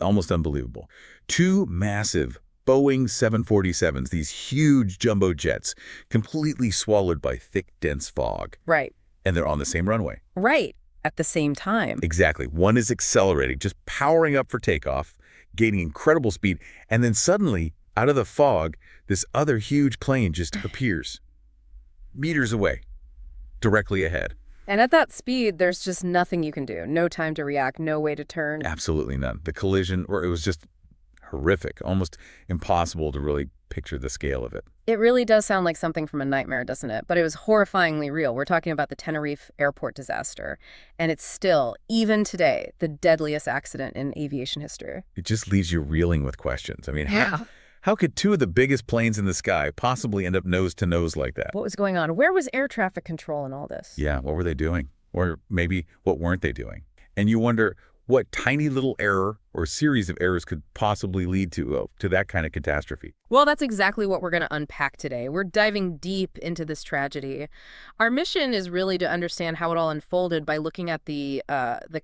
Almost unbelievable. Two massive Boeing 747s, these huge jumbo jets, completely swallowed by thick, dense fog. Right. And they're on the same runway. Right. At the same time. Exactly. One is accelerating, just powering up for takeoff, gaining incredible speed, and then suddenly, out of the fog, this other huge plane just appears. Meters away, directly ahead. And at that speed, there's just nothing you can do. No time to react, no way to turn. Absolutely none. The collision, or it was just horrific, almost impossible to really picture the scale of it. It really does sound like something from a nightmare, doesn't it? But it was horrifyingly real. We're talking about the Tenerife Airport disaster. And it's still, even today, the deadliest accident in aviation history. It just leaves you reeling with questions. I mean, how could two of the biggest planes in the sky possibly end up nose to nose like that? What was going on? Where was air traffic control in all this? Yeah, what were they doing? Or maybe what weren't they doing? And you wonder what tiny little error or series of errors could possibly lead to that kind of catastrophe. Well, that's exactly what we're going to unpack today. We're diving deep into this tragedy. Our mission is really to understand how it all unfolded by looking at the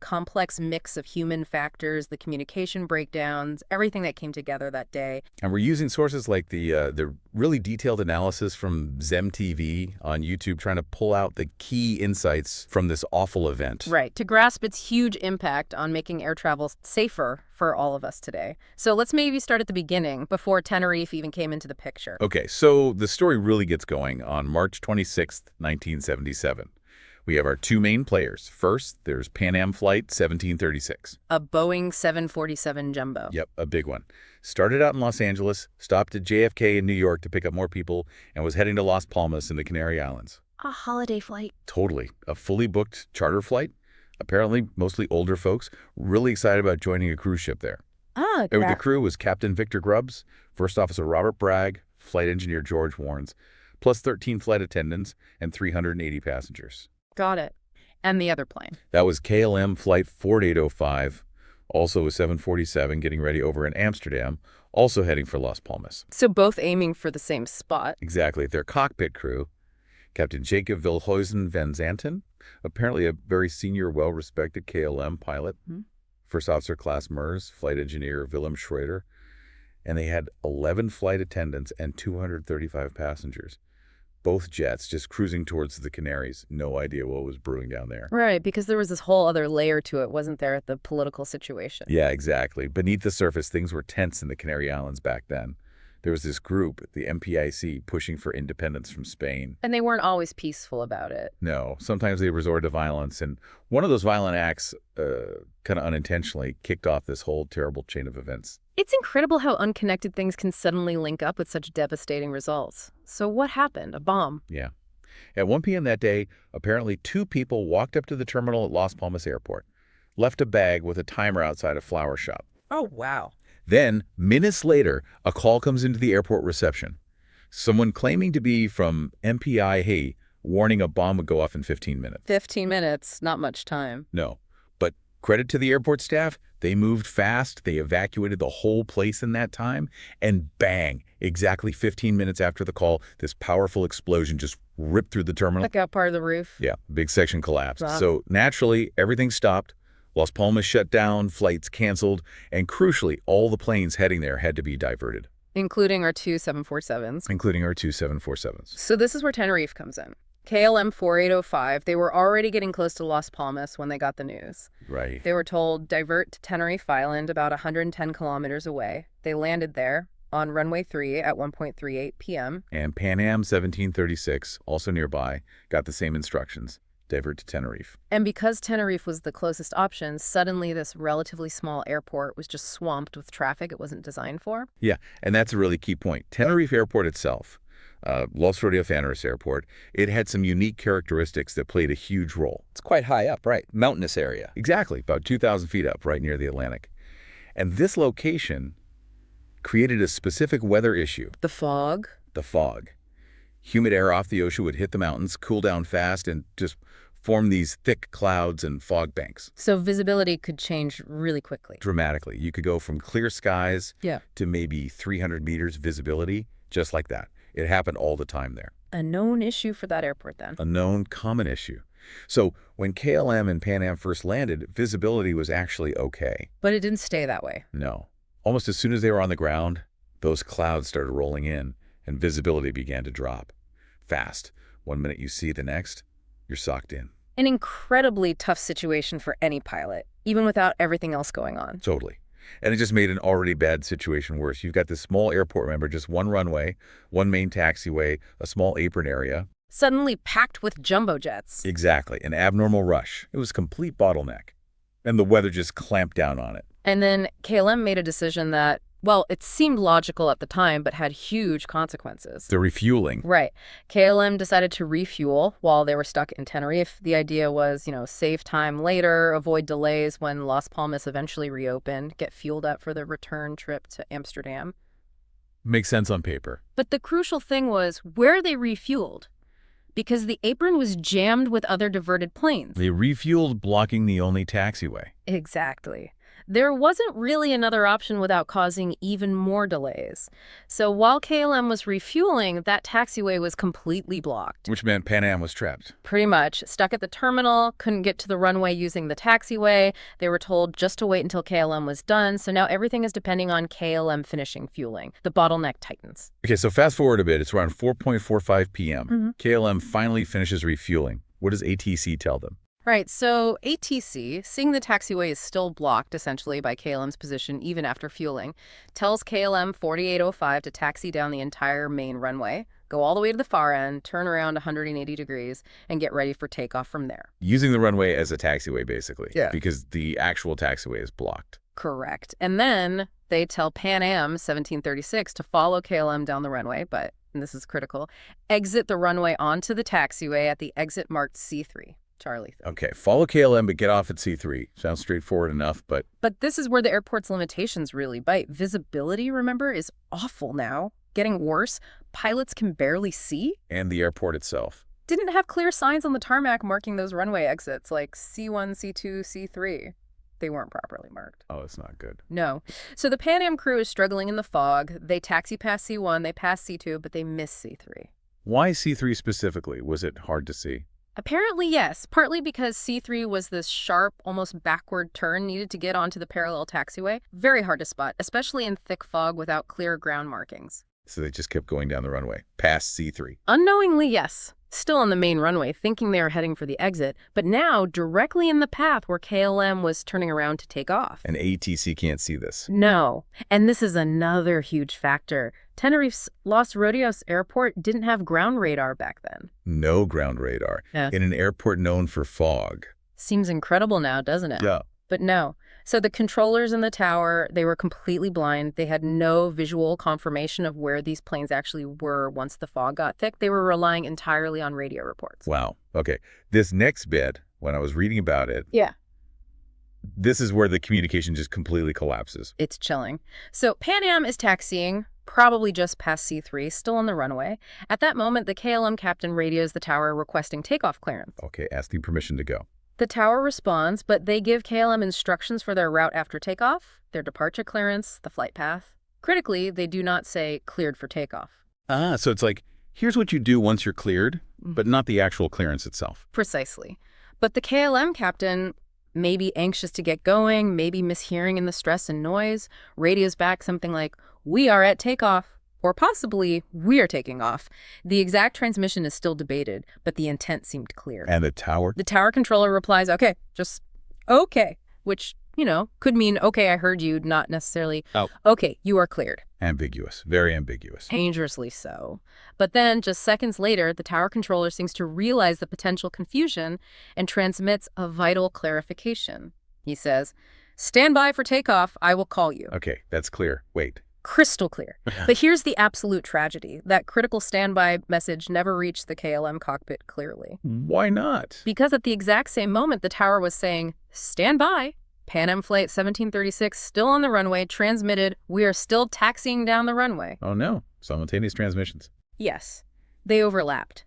complex mix of human factors, the communication breakdowns, everything that came together that day. And we're using sources like the really detailed analysis from Zem TV on YouTube, trying to pull out the key insights from this awful event. Right, to grasp its huge impact on making air travel safer for all of us today. So let's maybe start at the beginning, before Tenerife even came into the picture. Okay, so the story really gets going on March 26th, 1977. We have our two main players. First, there's Pan Am Flight 1736. A Boeing 747 Jumbo. Yep, a big one. Started out in Los Angeles, stopped at JFK in New York to pick up more people, and was heading to Las Palmas in the Canary Islands. A holiday flight. Totally. A fully booked charter flight. Apparently, mostly older folks, really excited about joining a cruise ship there. The crew was Captain Victor Grubbs, First Officer Robert Bragg, Flight Engineer George Warnes, plus 13 flight attendants and 380 passengers. Got it. And the other plane? That was KLM Flight 4805, also a 747 getting ready over in Amsterdam, also heading for Las Palmas. So both aiming for the same spot? Exactly. Their cockpit crew, Captain Jacob Vilhuizen van Zanten, apparently a very senior, well-respected KLM pilot. First Officer Class Mers, Flight Engineer Willem Schroeder, and they had 11 flight attendants and 235 passengers. Both jets just cruising towards the Canaries. No idea what was brewing down there. Right, because there was this whole other layer to it, wasn't there, at the political situation? Yeah, exactly. Beneath the surface, things were tense in the Canary Islands back then. There was this group, the MPIC, pushing for independence from Spain. And they weren't always peaceful about it. No, sometimes they resorted to violence, and one of those violent acts, kind of unintentionally, kicked off this whole terrible chain of events. It's incredible how unconnected things can suddenly link up with such devastating results. So what happened? A bomb? Yeah. At 1 p.m. that day, apparently 2 people walked up to the terminal at Las Palmas Airport, left a bag with a timer outside a flower shop. Oh, wow. Then, minutes later, a call comes into the airport reception. Someone claiming to be from MPIC, warning a bomb would go off in 15 minutes. 15 minutes, not much time. No, but credit to the airport staff, they moved fast, they evacuated the whole place in that time, and bang, exactly 15 minutes after the call, this powerful explosion just ripped through the terminal. Took out part of the roof? Yeah, big section collapsed. Wow. So naturally, everything stopped. Las Palmas shut down, flights canceled, and crucially, all the planes heading there had to be diverted. Including our two 747s. Including our two 747s. So this is where Tenerife comes in. KLM 4805, they were already getting close to Las Palmas when they got the news. Right. They were told, divert to Tenerife Island, about 110 kilometers away. They landed there on runway 3 at 1:38 p.m. And Pan Am 1736, also nearby, got the same instructions. Divert to Tenerife. And because Tenerife was the closest option, suddenly this relatively small airport was just swamped with traffic it wasn't designed for. Yeah, and that's a really key point. Tenerife Airport itself, Los Rodeofaneros Airport, it had some unique characteristics that played a huge role. It's quite high up, right? Mountainous area. Exactly, about 2,000 feet up, right near the Atlantic. And this location created a specific weather issue. The fog? The fog. Humid air off the ocean would hit the mountains, cool down fast, and just form these thick clouds and fog banks. So visibility could change really quickly. Dramatically. You could go from clear skies to maybe 300 meters visibility, just like that. It happened all the time there. A known issue for that airport then. A known common issue. So when KLM and Pan Am first landed, visibility was actually okay. But it didn't stay that way. No. Almost as soon as they were on the ground, those clouds started rolling in, and visibility began to drop. Fast. 1 minute you see, the next, you're socked in. An incredibly tough situation for any pilot, even without everything else going on. Totally. And it just made an already bad situation worse. You've got this small airport, remember, just one runway, one main taxiway, a small apron area. Suddenly packed with jumbo jets. Exactly. An abnormal rush. It was a complete bottleneck. And the weather just clamped down on it. And then KLM made a decision that, well, it seemed logical at the time, but had huge consequences. The refueling. Right. KLM decided to refuel while they were stuck in Tenerife. The idea was, save time later, avoid delays when Las Palmas eventually reopened, get fueled up for the return trip to Amsterdam. Makes sense on paper. But the crucial thing was where they refueled, because the apron was jammed with other diverted planes. They refueled, blocking the only taxiway. Exactly. There wasn't really another option without causing even more delays. So while KLM was refueling, that taxiway was completely blocked. Which meant Pan Am was trapped. Pretty much. Stuck at the terminal, couldn't get to the runway using the taxiway. They were told just to wait until KLM was done, so now everything is depending on KLM finishing fueling. The bottleneck tightens. Okay, so fast forward a bit. It's around 4:45 p.m. KLM finally finishes refueling. What does ATC tell them? Right, so ATC, seeing the taxiway is still blocked, essentially, by KLM's position even after fueling, tells KLM 4805 to taxi down the entire main runway, go all the way to the far end, turn around 180 degrees, and get ready for takeoff from there. Using the runway as a taxiway, basically. Yeah. Because the actual taxiway is blocked. Correct. And then they tell Pan Am 1736 to follow KLM down the runway, but, and this is critical, exit the runway onto the taxiway at the exit marked C3. Charlie. Okay, follow KLM but get off at C3. Sounds straightforward enough, but... But this is where the airport's limitations really bite. Visibility, remember, is awful now. Getting worse. Pilots can barely see. And the airport itself. Didn't have clear signs on the tarmac marking those runway exits, like C1, C2, C3. They weren't properly marked. Oh, it's not good. No. So the Pan Am crew is struggling in the fog. They taxi past C1, they pass C2, but they miss C3. Why C3 specifically? Was it hard to see? Apparently, yes, partly because C3 was this sharp, almost backward turn needed to get onto the parallel taxiway. Very hard to spot, especially in thick fog without clear ground markings. So they just kept going down the runway, past C3. Unknowingly, yes. Still on the main runway, thinking they were heading for the exit, but now directly in the path where KLM was turning around to take off. And ATC can't see this. No. And this is another huge factor. Tenerife's Los Rodeos Airport didn't have ground radar back then. No ground radar. Yeah. In an airport known for fog. Seems incredible now, doesn't it? Yeah. But no. So the controllers in the tower, they were completely blind. They had no visual confirmation of where these planes actually were once the fog got thick. They were relying entirely on radio reports. Wow. Okay. This next bit, when I was reading about it, Yeah. this is where the communication just completely collapses. It's chilling. So Pan Am is taxiing, probably just past C3, still on the runway. At that moment, the KLM captain radios the tower requesting takeoff clearance. Okay, asking permission to go. The tower responds, but they give KLM instructions for their route after takeoff, their departure clearance, the flight path. Critically, they do not say cleared for takeoff. Ah, so it's like, here's what you do once you're cleared, but not the actual clearance itself. Precisely. But the KLM captain, maybe anxious to get going, maybe mishearing in the stress and noise, radios back something like, "We are at takeoff," or possibly, "We are taking off." The exact transmission is still debated, but the intent seemed clear. And the tower? The tower controller replies, "Okay, just okay," which, could mean, "Okay, I heard you," not necessarily, Oh. "Okay, you are cleared." Ambiguous. Very ambiguous. Dangerously so. But then, just seconds later, the tower controller seems to realize the potential confusion and transmits a vital clarification. He says, "Stand by for takeoff. I will call you." Okay, that's clear. Wait. Crystal clear. But here's the absolute tragedy. That critical standby message never reached the KLM cockpit clearly. Why not? Because at the exact same moment, the tower was saying, "Stand by." Pan Am Flight 1736 still on the runway, transmitted, "We are still taxiing down the runway." Oh no, simultaneous transmissions. Yes, they overlapped.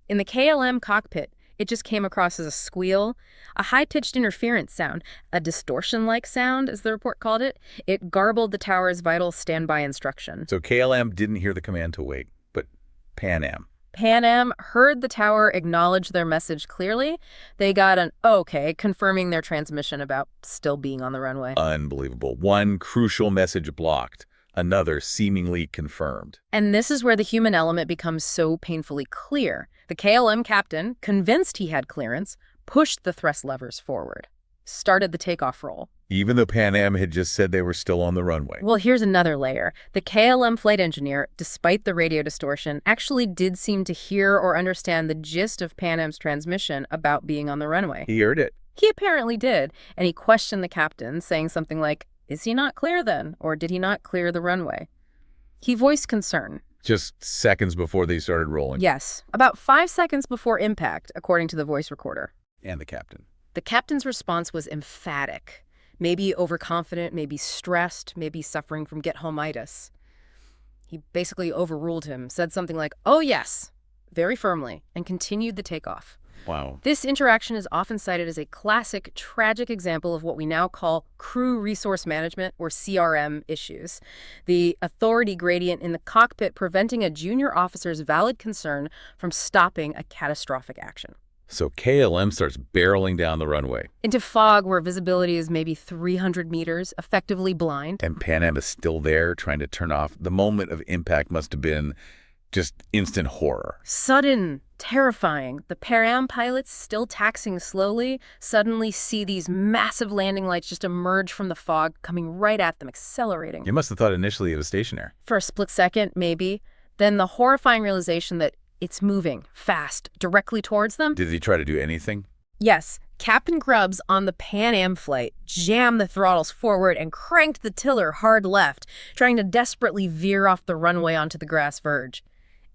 In the KLM cockpit, it just came across as a squeal, a high-pitched interference sound, a distortion-like sound, as the report called it. It garbled the tower's vital standby instruction. So KLM didn't hear the command to wait, but Pan Am. Pan Am heard the tower acknowledge their message clearly. They got an okay confirming their transmission about still being on the runway. Unbelievable. One crucial message blocked, another seemingly confirmed. And this is where the human element becomes so painfully clear. The KLM captain, convinced he had clearance, pushed the thrust levers forward, started the takeoff roll. Even though Pan Am had just said they were still on the runway. Well, here's another layer. The KLM flight engineer, despite the radio distortion, actually did seem to hear or understand the gist of Pan Am's transmission about being on the runway. He heard it. He apparently did, and he questioned the captain, saying something like, "Is he not clear then? Or did he not clear the runway?" He voiced concern. Just seconds before they started rolling. Yes, about 5 seconds before impact, according to the voice recorder. And the captain. The captain's response was emphatic. Maybe overconfident, maybe stressed, maybe suffering from get-home-itis. He basically overruled him, said something like, "Oh yes," very firmly, and continued the takeoff. Wow. This interaction is often cited as a classic, tragic example of what we now call crew resource management, or CRM, issues. The authority gradient in the cockpit preventing a junior officer's valid concern from stopping a catastrophic action. So KLM starts barreling down the runway. Into fog where visibility is maybe 300 meters, effectively blind. And Pan Am is still there, trying to turn off. The moment of impact must have been just instant horror. Sudden, terrifying. The Pan Am pilots, still taxiing slowly, suddenly see these massive landing lights just emerge from the fog, coming right at them, accelerating. You must have thought initially it was stationary. For a split second, maybe. Then the horrifying realization that it's moving fast, directly towards them. Did he try to do anything? Yes. Captain Grubbs on the Pan Am flight jammed the throttles forward and cranked the tiller hard left, trying to desperately veer off the runway onto the grass verge.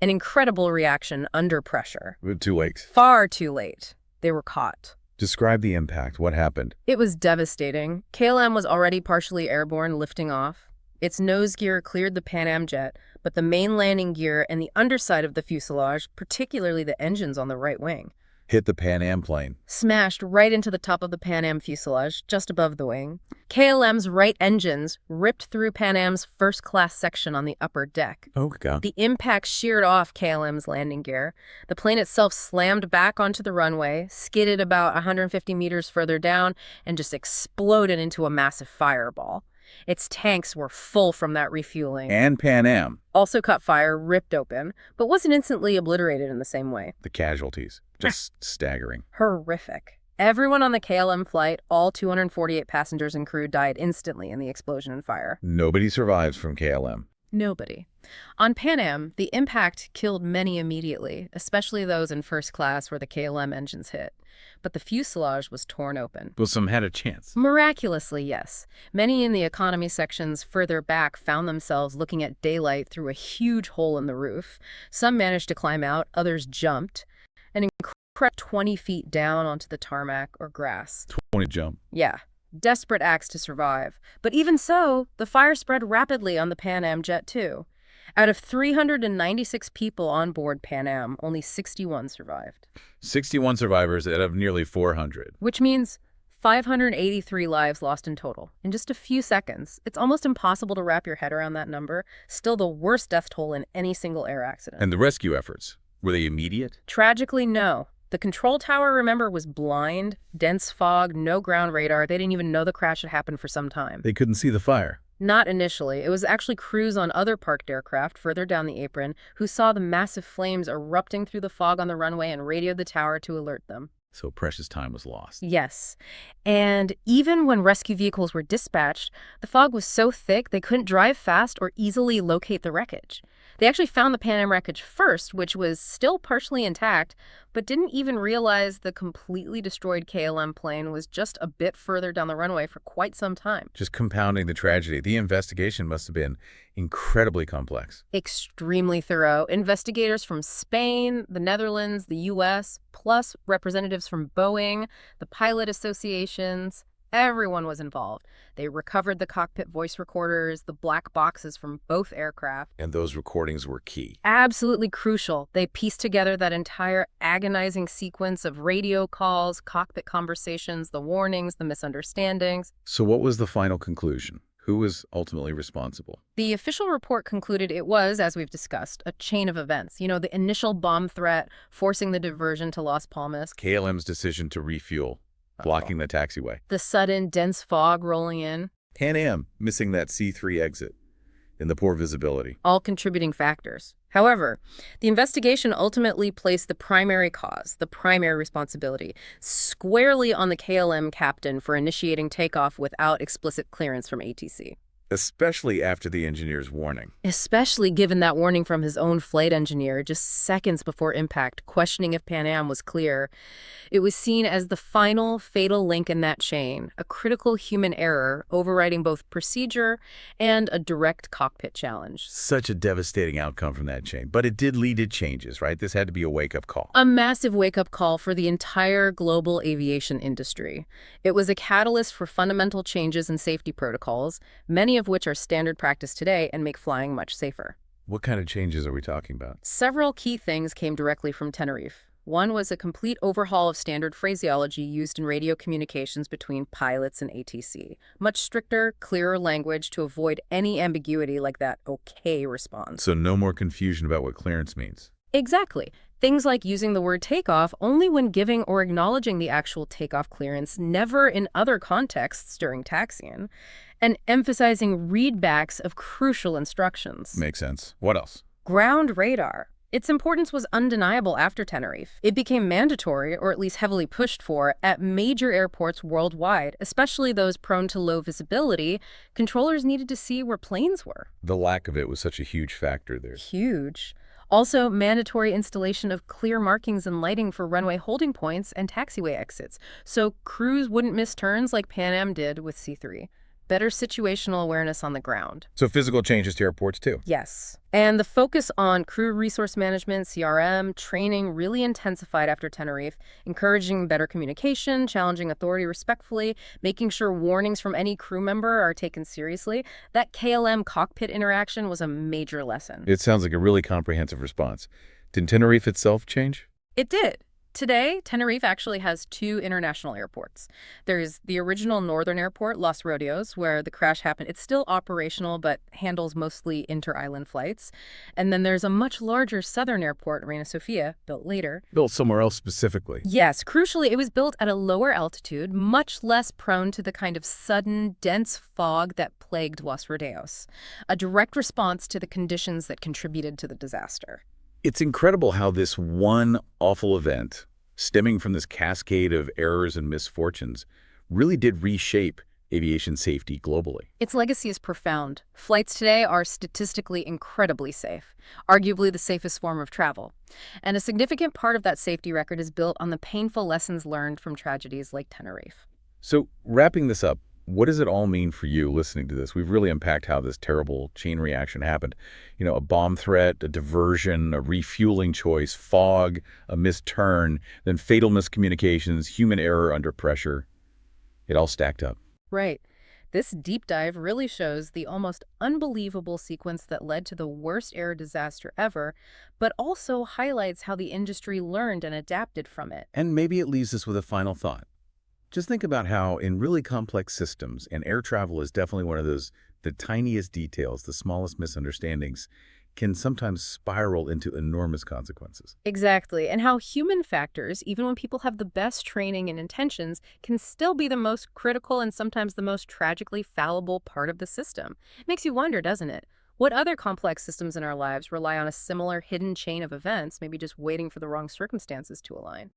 An incredible reaction under pressure. Too late. Far too late. They were caught. Describe the impact. What happened? It was devastating. KLM was already partially airborne, lifting off. Its nose gear cleared the Pan Am jet, but the main landing gear and the underside of the fuselage, particularly the engines on the right wing, Hit the Pan Am plane. smashed right into the top of the Pan Am fuselage, just above the wing. KLM's right engines ripped through Pan Am's first-class section on the upper deck. Oh, God. The impact sheared off KLM's landing gear. The plane itself slammed back onto the runway, skidded about 150 meters further down, and just exploded into a massive fireball. Its tanks were full from that refueling. And Pan Am. Also caught fire, ripped open, but wasn't instantly obliterated in the same way. The casualties. Just staggering. Horrific. Everyone on the KLM flight, all 248 passengers and crew, died instantly in the explosion and fire. Nobody survives from KLM. Nobody. On Pan Am, the impact killed many immediately, especially those in first class where the KLM engines hit. But the fuselage was torn open. Well, some had a chance. Miraculously, yes. Many in the economy sections further back found themselves looking at daylight through a huge hole in the roof. Some managed to climb out, others jumped. An incredible 20 feet down onto the tarmac or grass. 20 jump. Yeah. Desperate acts to survive. But even so, the fire spread rapidly on the Pan Am jet too. Out of 396 people on board Pan Am, only 61 survived. 61 survivors out of nearly 400. Which means 583 lives lost in total. In just a few seconds. It's almost impossible to wrap your head around that number. Still the worst death toll in any single air accident. And the rescue efforts, were they immediate? Tragically, no. The control tower, remember, was blind, dense fog, no ground radar. They didn't even know the crash had happened for some time. They couldn't see the fire. Not initially. It was actually crews on other parked aircraft further down the apron who saw the massive flames erupting through the fog on the runway and radioed the tower to alert them. So precious time was lost. Yes. And even when rescue vehicles were dispatched, the fog was so thick they couldn't drive fast or easily locate the wreckage. They actually found the Pan Am wreckage first, which was still partially intact, but didn't even realize the completely destroyed KLM plane was just a bit further down the runway for quite some time. Just compounding the tragedy. The investigation must have been incredibly complex. Extremely thorough. Investigators from Spain, the Netherlands, the U.S., plus representatives from Boeing, the pilot associations. Everyone was involved. They recovered the cockpit voice recorders, the black boxes from both aircraft. And those recordings were key. Absolutely crucial. They pieced together that entire agonizing sequence of radio calls, cockpit conversations, the warnings, the misunderstandings. So what was the final conclusion? Who was ultimately responsible? The official report concluded it was, as we've discussed, a chain of events. You know, the initial bomb threat, forcing the diversion to Las Palmas, KLM's decision to refuel, blocking the taxiway. the sudden dense fog rolling in, Pan Am missing that C3 exit, and the poor visibility. all contributing factors. However, the investigation ultimately placed the primary cause, the primary responsibility, squarely on the KLM captain for initiating takeoff without explicit clearance from ATC. Especially after the engineer's warning. Especially given that warning from his own flight engineer just seconds before impact, questioning if Pan Am was clear. It was seen as the final fatal link in that chain, a critical human error overriding both procedure and a direct cockpit challenge. Such a devastating outcome from that chain. But it did lead to changes, right? This had to be a wake-up call. A massive wake-up call for the entire global aviation industry. It was a catalyst for fundamental changes in safety protocols, many of which are standard practice today and make flying much safer. What kind of changes are we talking about? Several key things came directly from Tenerife. One was a complete overhaul of standard phraseology used in radio communications between pilots and ATC. Much stricter, clearer language to avoid any ambiguity like that "okay" response. So no more confusion about what clearance means. Exactly. Things like using the word takeoff only when giving or acknowledging the actual takeoff clearance, never in other contexts during taxiing, and emphasizing readbacks of crucial instructions. Makes sense. What else? Ground radar. Its importance was undeniable after Tenerife. It became mandatory, or at least heavily pushed for, at major airports worldwide, especially those prone to low visibility. Controllers needed to see where planes were. The lack of it was such a huge factor there. Huge. Also, mandatory installation of clear markings and lighting for runway holding points and taxiway exits, so crews wouldn't miss turns like Pan Am did with C3. Better situational awareness on the ground. So physical changes to airports too. Yes. And the focus on crew resource management, CRM, training really intensified after Tenerife, encouraging better communication, challenging authority respectfully, making sure warnings from any crew member are taken seriously. That KLM cockpit interaction was a major lesson. It sounds like a really comprehensive response. Did Tenerife itself change? It did. Today, Tenerife actually has 2 international airports. There's the original northern airport, Los Rodeos, where the crash happened. It's still operational, but handles mostly inter-island flights. And then there's a much larger southern airport, Reina Sofia, built later. Built somewhere else specifically. Yes, crucially, it was built at a lower altitude, much less prone to the kind of sudden, dense fog that plagued Los Rodeos. A direct response to the conditions that contributed to the disaster. It's incredible how this one awful event, stemming from this cascade of errors and misfortunes, really did reshape aviation safety globally. Its legacy is profound. Flights today are statistically incredibly safe, arguably the safest form of travel. And a significant part of that safety record is built on the painful lessons learned from tragedies like Tenerife. So wrapping this up, what does it all mean for you listening to this? We've really unpacked how this terrible chain reaction happened. You know, a bomb threat, a diversion, a refueling choice, fog, a missed turn, then fatal miscommunications, human error under pressure. It all stacked up. Right. This deep dive really shows the almost unbelievable sequence that led to the worst air disaster ever, but also highlights how the industry learned and adapted from it. And maybe it leaves us with a final thought. Just think about how in really complex systems, and air travel is definitely one of those, the tiniest details, the smallest misunderstandings, can sometimes spiral into enormous consequences. Exactly, and how human factors, even when people have the best training and intentions, can still be the most critical and sometimes the most tragically fallible part of the system. It makes you wonder, doesn't it? What other complex systems in our lives rely on a similar hidden chain of events, maybe just waiting for the wrong circumstances to align?